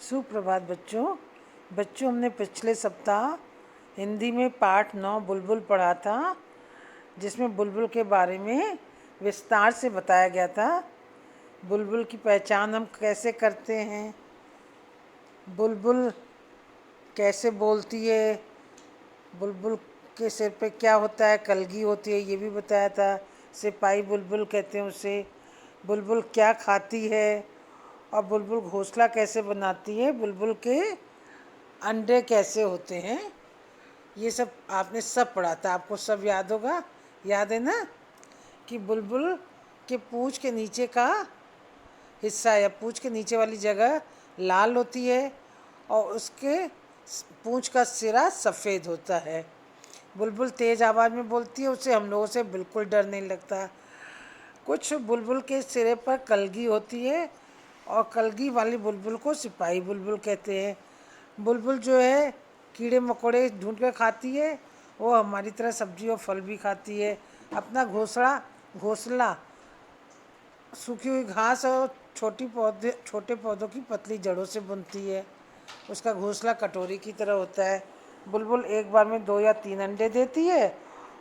सुप्रभात बच्चों। हमने पिछले सप्ताह हिंदी में पाठ 9 बुलबुल पढ़ा था, जिसमें बुलबुल के बारे में विस्तार से बताया गया था। बुलबुल की पहचान हम कैसे करते हैं, बुलबुल कैसे बोलती है, बुलबुल के सिर पे क्या होता है, कलगी होती है, ये भी बताया था। सिपाही बुलबुल कहते हैं उसे। बुलबुल क्या खाती है और बुलबुल घोंसला कैसे बनाती है, बुलबुल के अंडे कैसे होते हैं, ये सब आपने सब पढ़ा था। आपको सब याद होगा, याद है ना, कि बुलबुल के पूंछ के नीचे का हिस्सा या पूंछ के नीचे वाली जगह लाल होती है और उसके पूंछ का सिरा सफ़ेद होता है। बुलबुल तेज़ आवाज़ में बोलती है, उसे हम लोगों से बिल्कुल डर नहीं लगता। कुछ बुलबुल के सिरे पर कलगी होती है और कलगी वाली बुलबुल को सिपाही बुलबुल कहते हैं। बुलबुल जो है कीड़े मकोड़े ढूंढ कर खाती है, वो हमारी तरह सब्जी और फल भी खाती है। अपना घोंसला सूखी हुई घास और छोटे पौधों की पतली जड़ों से बुनती है। उसका घोंसला कटोरी की तरह होता है। बुलबुल एक बार में 2 या 3 अंडे देती है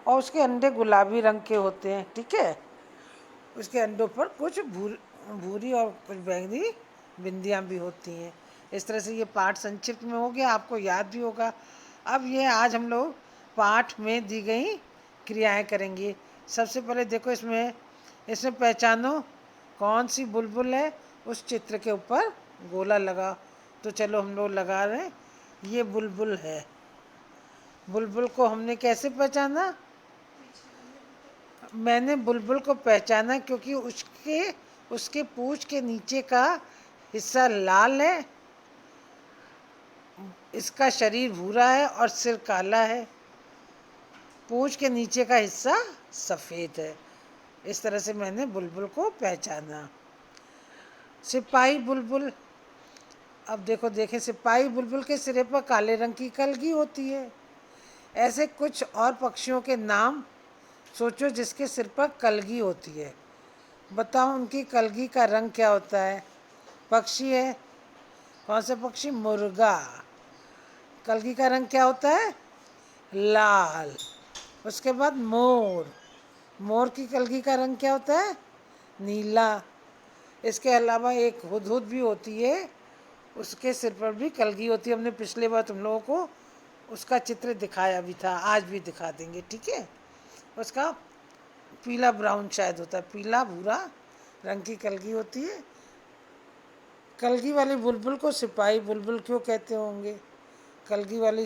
और उसके अंडे गुलाबी रंग के होते हैं, ठीक है। उसके अंडों पर कुछ भूरी और कुछ बैंगनी बिंदियाँ भी होती हैं। इस तरह से ये पाठ संक्षिप्त में हो गया, आपको याद भी होगा। अब ये आज हम लोग पाठ में दी गई क्रियाएं करेंगे। सबसे पहले देखो, इसमें पहचानो कौन सी बुलबुल है। उस चित्र के ऊपर गोला लगा। तो चलो हम लोग लगा रहे हैं। ये बुलबुल है। बुलबुल को हमने कैसे पहचाना? मैंने बुलबुल को पहचाना क्योंकि उसके पूंछ के नीचे का हिस्सा लाल है, इसका शरीर भूरा है और सिर काला है। पूंछ के नीचे का हिस्सा सफ़ेद है। इस तरह से मैंने बुलबुल को पहचाना। सिपाही बुलबुल, अब देखें, सिपाही बुलबुल के सिरे पर काले रंग की कलगी होती है। ऐसे कुछ और पक्षियों के नाम सोचो जिसके सिर पर कलगी होती है। बताओ उनकी कलगी का रंग क्या होता है। पक्षी है, कौन सा पक्षी? मुर्गा। कलगी का रंग क्या होता है? लाल। उसके बाद मोर की कलगी का रंग क्या होता है? नीला। इसके अलावा एक हुदहुद भी होती है, उसके सिर पर भी कलगी होती है। हमने पिछले बार तुम लोगों को उसका चित्र दिखाया भी था, आज भी दिखा देंगे, ठीक है। उसका पीला ब्राउन शायद होता है, पीला भूरा रंग की कलगी होती है। कलगी वाली बुलबुल को सिपाही बुलबुल क्यों कहते होंगे? कलगी वाली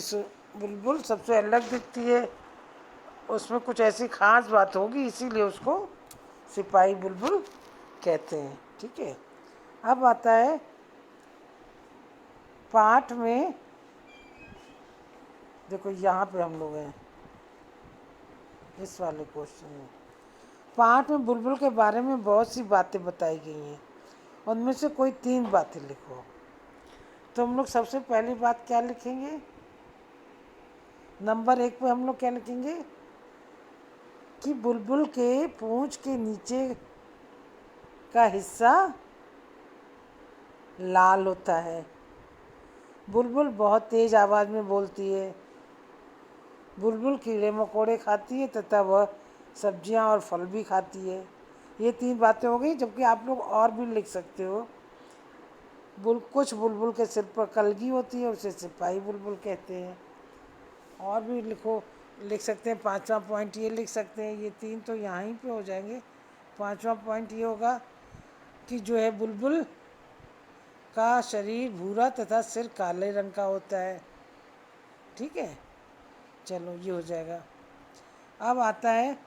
बुलबुल सबसे अलग दिखती है, उसमें कुछ ऐसी खास बात होगी, इसीलिए उसको सिपाही बुलबुल कहते हैं, ठीक है। अब आता है पाठ में, देखो यहाँ पे हम लोग हैं इस वाले क्वेश्चन में। पाठ में बुलबुल के बारे में बहुत सी बातें बताई गई हैं, उनमें से कोई 3 बातें लिखो। तो हम लोग सबसे पहली बात क्या लिखेंगे? नंबर 1 पे हम लोग क्या लिखेंगे कि बुलबुल के पूंछ के नीचे का हिस्सा लाल होता है। बुलबुल बहुत तेज़ आवाज़ में बोलती है। बुलबुल कीड़े मकोड़े खाती है तथा वह सब्जियां और फल भी खाती है। ये 3 बातें हो गई, जबकि आप लोग और भी लिख सकते हो। कुछ बुलबुल के सिर पर कलगी होती है, उसे सिपाही बुलबुल कहते हैं। और भी लिख सकते हैं। 5वां पॉइंट ये लिख सकते हैं। ये 3 तो यहाँ ही पे हो जाएंगे। 5वां पॉइंट ये होगा कि जो है बुलबुल का शरीर भूरा तथा सिर काले रंग का होता है, ठीक है। चलो ये हो जाएगा। अब आता है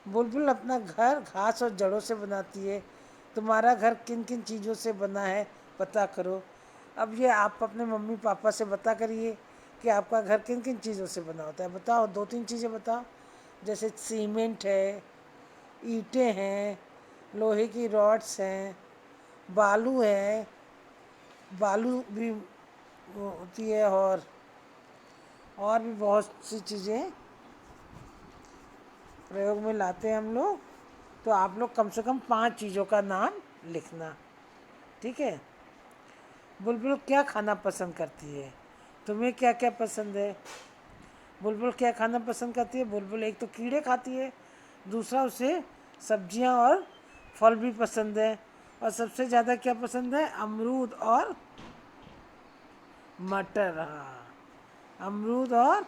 बुलबुल अपना घर घास और जड़ों से बनाती है। तुम्हारा घर किन किन चीज़ों से बना है पता करो। अब ये आप अपने मम्मी पापा से बता करिए कि आपका घर किन किन चीज़ों से बना होता है। बताओ, 2-3 चीज़ें बताओ। जैसे सीमेंट है, ईंटें हैं, लोहे की रॉड्स हैं, बालू है, बालू भी होती है, और भी बहुत सी चीज़ें प्रयोग में लाते हैं हम लोग। तो आप लोग कम से कम 5 चीज़ों का नाम लिखना, ठीक है। बुलबुल क्या खाना पसंद करती है? तुम्हें क्या क्या पसंद है? बुलबुल क्या खाना पसंद करती है? बुलबुल एक तो कीड़े खाती है, दूसरा उसे सब्जियां और फल भी पसंद है, और सबसे ज़्यादा क्या पसंद है? अमरूद और मटर। हाँ, अमरूद और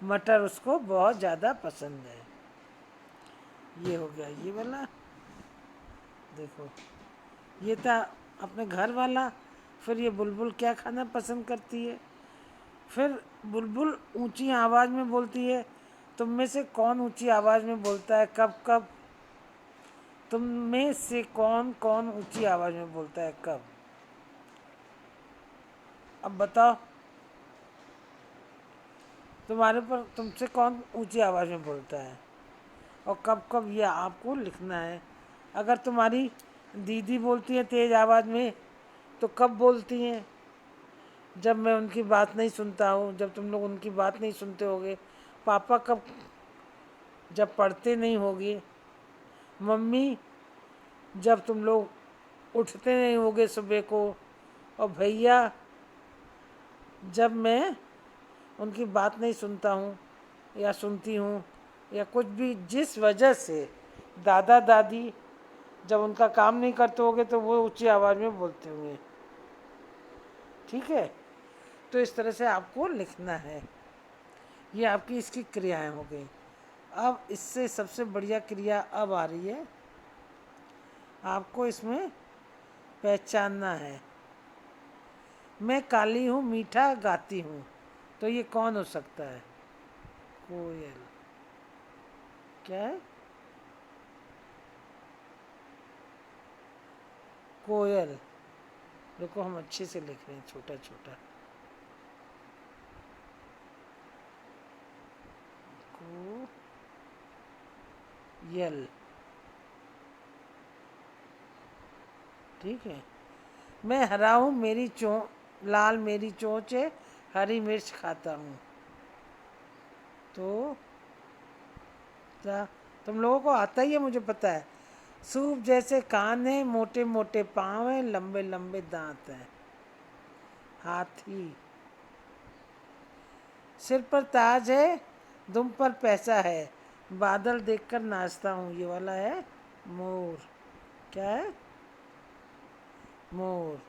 मटर उसको बहुत ज़्यादा पसंद है। ये हो गया ये वाला। देखो, ये था अपने घर वाला। फिर ये बुलबुल क्या खाना पसंद करती है। फिर बुलबुल ऊंची आवाज़ में बोलती है। तुम में से कौन ऊंची आवाज़ में बोलता है? कब कब? तुम में से कौन कौन ऊंची आवाज़ में बोलता है? कब? अब बताओ, तुम्हारे पर तुमसे कौन ऊंची आवाज़ में बोलता है और कब कब, ये आपको लिखना है। अगर तुम्हारी दीदी बोलती है तेज़ आवाज़ में, तो कब बोलती हैं? जब मैं उनकी बात नहीं सुनता हूँ, जब तुम लोग उनकी बात नहीं सुनते होगे। पापा कब? जब पढ़ते नहीं होगे। मम्मी जब तुम लोग उठते नहीं होगे सुबह को। और भैया जब मैं उनकी बात नहीं सुनता हूँ या सुनती हूँ, या कुछ भी जिस वजह से। दादा दादी जब उनका काम नहीं करते होगे तो वो ऊंची आवाज़ में बोलते होंगे। ठीक है, तो इस तरह से आपको लिखना है। ये आपकी इसकी क्रियाएं हो गई। अब इससे सबसे बढ़िया क्रिया अब आ रही है, आपको इसमें पहचानना है। मैं काली हूँ मीठा गाती हूँ, तो ये कौन हो सकता है? कोयल। क्या है? कोयल। देखो, हम अच्छे से लिख रहे हैं, छोटा छोटा। कोयल। ठीक है। मैं हरा हूँ मेरी लाल मेरी चोंच है, हरी मिर्च खाता हूँ, तो क्या? तुम लोगों को आता ही है, मुझे पता है। सूप जैसे कान है, मोटे मोटे पाँव हैं, लंबे लंबे दांत हैं। हाथी। सिर पर ताज है, दुम पर पैसा है, बादल देखकर नाचता हूँ, ये वाला है मोर। क्या है? मोर।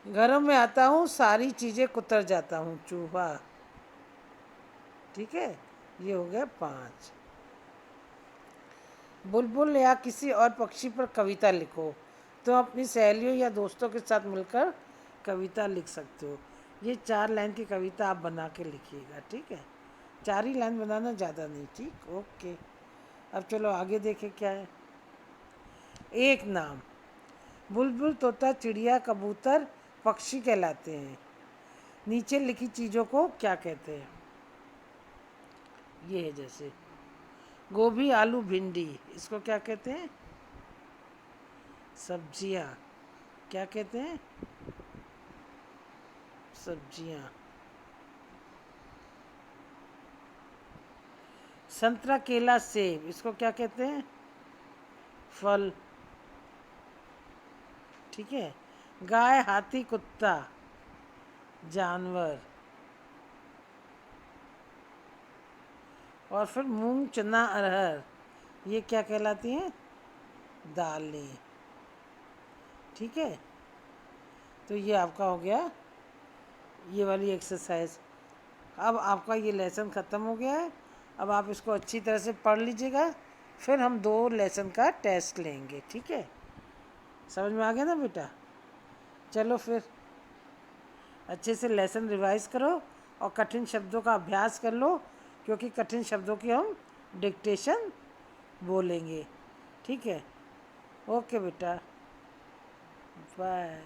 घरों में आता हूँ सारी चीज़ें कुतर जाता हूँ, चूहा। ठीक है, ये हो गया 5। बुलबुल या किसी और पक्षी पर कविता लिखो। तो अपनी सहेलियों या दोस्तों के साथ मिलकर कविता लिख सकते हो। ये 4 लाइन की कविता आप बना के लिखिएगा। ठीक है, 4 ही लाइन बनाना, ज़्यादा नहीं। ठीक, ओके। अब चलो आगे देखें क्या है। एक नाम। बुलबुल तोता चिड़िया कबूतर पक्षी कहलाते हैं। नीचे लिखी चीज़ों को क्या कहते हैं? ये है जैसे गोभी आलू भिंडी, इसको क्या कहते हैं? सब्जियां। क्या कहते हैं? सब्जियां। संतरा केला सेब, इसको क्या कहते हैं? फल। ठीक है। गाय हाथी कुत्ता जानवर। और फिर मूंग चना अरहर, ये क्या कहलाती हैं? दालें। ठीक है, तो ये आपका हो गया ये वाली एक्सरसाइज। अब आपका ये लेसन ख़त्म हो गया है। अब आप इसको अच्छी तरह से पढ़ लीजिएगा, फिर हम 2 लेसन का टेस्ट लेंगे। ठीक है, समझ में आ गया ना बेटा? चलो फिर अच्छे से लेसन रिवाइज करो और कठिन शब्दों का अभ्यास कर लो, क्योंकि कठिन शब्दों की हम डिक्टेशन बोलेंगे। ठीक है, ओके बेटा, बाय।